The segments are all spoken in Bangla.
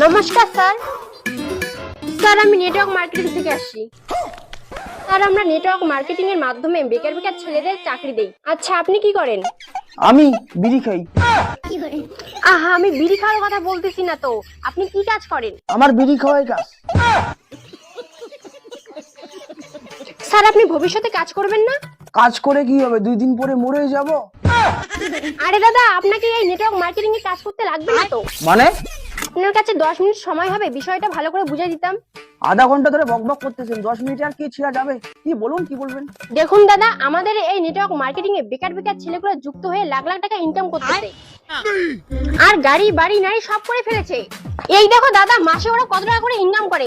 নমস্কার স্যার। স্যার আমি নেটওয়ার্ক মার্কেটিং থেকে আসছি। স্যার আমরা নেটওয়ার্ক মার্কেটিং এর মাধ্যমে বেকার বেকার ছেলেদের চাকরি দেই। আচ্ছা আপনি কি করেন? আমি বিড়ি খাই। আহা আমি বিড়ি খাওয়ার কথা বলতেছি না তো, আপনি কি কাজ করেন? আমার বিড়ি খাওয়াই কাজ। স্যার আপনি ভবিষ্যতে কাজ করবেন না? কাজ করে কি হবে, 2 দিন পরে মরে যাব। আরে দাদা আপনাকে এই নেটওয়ার্ক মার্কেটিং এ কাজ করতে লাগবে না তো। মানে আপনার কাছে 10 মিনিট সময় হবে, বিষয়টা ভালো করে বুঝিয়ে দিতাম। আধা ঘন্টা ধরে বকবক করতেছেন, 10 মিনিটে আর কি ছেড়া যাবে? কি বলুন, কি বলবেন? দেখুন দাদা, আমাদের এই নেটওয়ার্ক মার্কেটিং এ বেকার বেকার ছেলেগুলো যুক্ত হয়ে লাখ লাখ টাকা ইনকাম করতেছে, আর গাড়ি বাড়ি নারী সব করে ফেলেছে। এই দেখো দাদা, মাসে ওরা কত টাকা করে ইনকাম করে।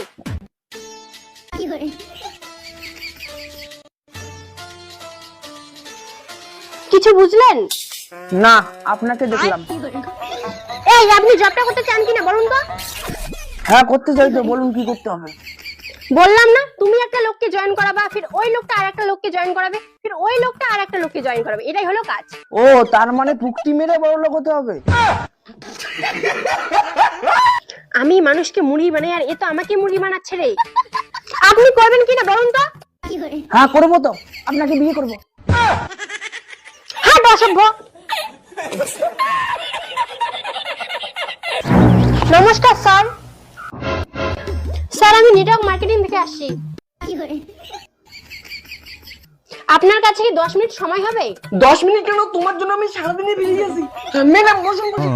কিছু বুঝলেন? না, আপনাকে দেখলাম। এই আপনি জবটা করতে চান কিনা বলুন তো? হ্যাঁ করতে চাই তো, বলুন কি করতে হবে? বললাম না, তুমি একটা লোককে জয়েন করাবা, ফির ওই লোকটা আরেকটা লোককে জয়েন করাবে, ফির ওই লোকটা আরেকটা লোককে জয়েন করাবে, এটাই হলো কাজ। ও তার মানে পুকটি মেরে বড় লোক হতে হবে? আমি মানুষকে মুড়ি বানাই, আর এ তো আমাকে মুড়ি বানাচ্ছে রে। আপনি করবেন কিনা বলুন তো? হ্যাঁ করবো তো, আপনাকে বিয়ে করবো। হ্যাঁ অসভ্য। নমস্কার স্যার। স্যার আমি নেটওয়ার্ক মার্কেটিং থেকে আসছি। আপনার কাছে কি 10 মিনিট সময় হবে? 10 মিনিট কেন, তোমার জন্য আমি সারাদিনে বেরিয়ে আছি। ম্যাডাম বসুন বসুন।